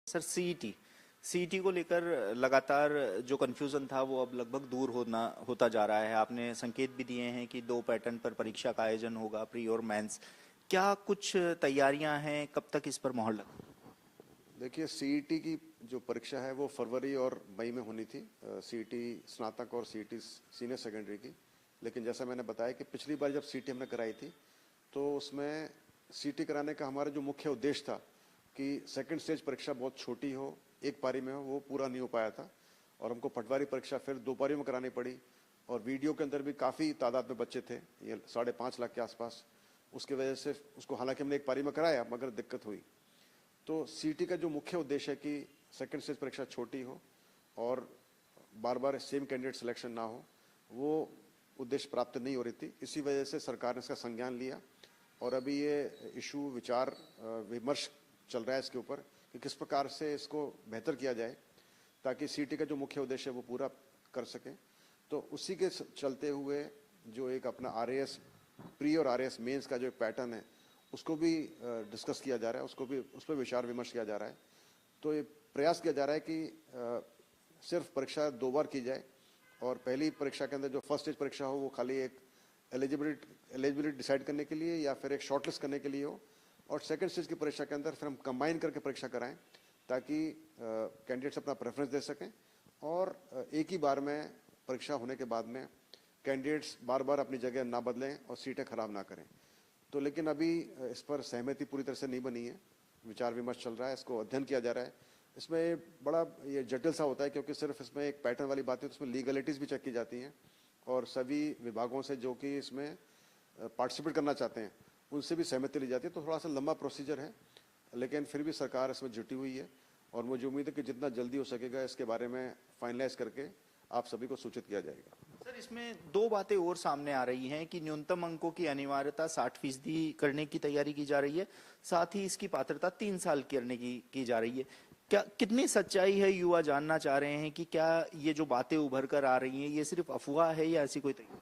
Sir CET को लेकर लगातार जो कंफ्यूजन था वो अब लगभग दूर होता जा रहा है। आपने संकेत भी दिए हैं कि 2 पैटर्न पर परीक्षा का आयोजन होगा, प्री और मेंस। क्या कुछ तैयारियां हैं, कब तक इस पर मोहर लग? देखिए, सीईटी की जो परीक्षा है वो फरवरी और मई में होनी थी, सीईटी स्नातक और सीईटी सीनियर सेकेंडरी की। लेकिन जैसा मैंने बताया कि पिछली बार जब सीईटी हमने कराई थी तो उसमें सीईटी कराने का हमारा जो मुख्य उद्देश्य था कि सेकंड स्टेज परीक्षा बहुत छोटी हो, एक पारी में हो, वो पूरा नहीं हो पाया था और हमको पटवारी परीक्षा फिर 2 पारियों में करानी पड़ी। और वीडियो के अंदर भी काफ़ी तादाद में बच्चे थे, ये 5.5 लाख के आसपास। उसकी वजह से उसको हालांकि हमने एक पारी में कराया मगर दिक्कत हुई। तो सीईटी का जो मुख्य उद्देश्य है कि सेकंड स्टेज परीक्षा छोटी हो और बार बार सेम कैंडिडेट सिलेक्शन ना हो, वो उद्देश्य प्राप्त नहीं हो रही थी। इसी वजह से सरकार ने इसका संज्ञान लिया और अभी ये इशू विचार विमर्श चल रहा है इसके ऊपर कि किस प्रकार से इसको बेहतर किया जाए ताकि सीईटी का जो मुख्य उद्देश्य है वो पूरा कर सके। तो उसी के चलते हुए जो एक अपना आरएएस प्री और आरएएस मेंस का जो एक पैटर्न है उसको भी डिस्कस किया जा रहा है, उसको भी उस पर विचार विमर्श किया जा रहा है। तो ये प्रयास किया जा रहा है कि सिर्फ परीक्षा 2 बार की जाए और पहली परीक्षा के अंदर जो फर्स्ट स्टेज परीक्षा हो वो खाली एक एलिजिबिलिटी डिसाइड करने के लिए या फिर एक शॉर्टलिस्ट करने के लिए हो, और सेकंड स्टेज की परीक्षा के अंदर फिर हम कंबाइन करके परीक्षा कराएं ताकि कैंडिडेट्स अपना प्रेफरेंस दे सकें और एक ही बार में परीक्षा होने के बाद में कैंडिडेट्स बार बार अपनी जगह ना बदलें और सीटें खराब ना करें। तो लेकिन अभी इस पर सहमति पूरी तरह से नहीं बनी है, विचार विमर्श चल रहा है, इसको अध्ययन किया जा रहा है। इसमें बड़ा ये जटिल सा होता है क्योंकि सिर्फ इसमें एक पैटर्न वाली बात है, तो उसमें लीगलिटीज़ भी चेक की जाती हैं और सभी विभागों से जो कि इसमें पार्टिसिपेट करना चाहते हैं उनसे भी सहमति ली जाती है। तो थोड़ा सा लंबा प्रोसीजर है लेकिन फिर भी सरकार इसमें जुटी हुई है और मुझे उम्मीद है कि जितना जल्दी हो सकेगा इसके बारे में फाइनलाइज करके आप सभी को सूचित किया जाएगा। सर, इसमें 2 बातें और सामने आ रही हैं कि न्यूनतम अंकों की अनिवार्यता 60% करने की तैयारी की जा रही है, साथ ही इसकी पात्रता 3 साल करने की जा रही है। क्या कितनी सच्चाई है, युवा जानना चाह रहे हैं कि क्या ये जो बातें उभर कर आ रही हैं ये सिर्फ अफवाह है या ऐसी कोई तैयारी?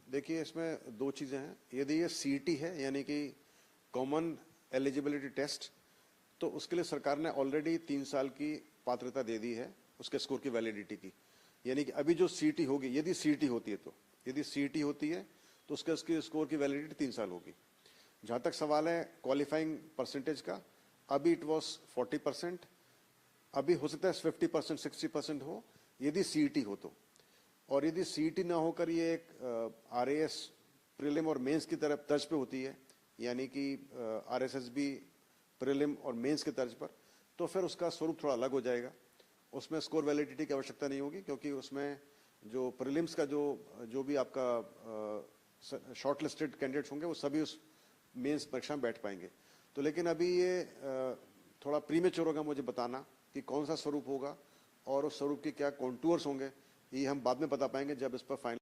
देखिए, इसमें 2 चीज़ें हैं। यदि ये सीईटी है यानी कि कॉमन एलिजिबिलिटी टेस्ट, तो उसके लिए सरकार ने ऑलरेडी 3 साल की पात्रता दे दी है उसके स्कोर की वैलिडिटी की। यानी कि अभी जो सीईटी होगी, यदि सीईटी होती है तो उसके स्कोर की वैलिडिटी 3 साल होगी। जहाँ तक सवाल है क्वालिफाइंग परसेंटेज का, अभी इट वॉज 40%, अभी हो सकता है 50%, 60% हो यदि सीईटी हो तो। और यदि सीईटी ना होकर ये एक आरएएस प्रीलिम और मेंस की तरफ तर्ज पे होती है, यानी कि आरएसएसबी प्रीलिम और मेंस के तर्ज पर, तो फिर उसका स्वरूप थोड़ा अलग हो जाएगा। उसमें स्कोर वैलिडिटी की आवश्यकता नहीं होगी क्योंकि उसमें जो प्रीलिम्स का जो भी आपका शॉर्ट लिस्टेड कैंडिडेट्स होंगे वो सभी उस मेंस परीक्षा में बैठ पाएंगे। तो लेकिन अभी ये थोड़ा प्रीमेच्योर होगा मुझे बताना कि कौन सा स्वरूप होगा और उस स्वरूप के क्या कॉन्टूर्स होंगे, ये हम बाद में बता पाएंगे जब इस पर फाइनल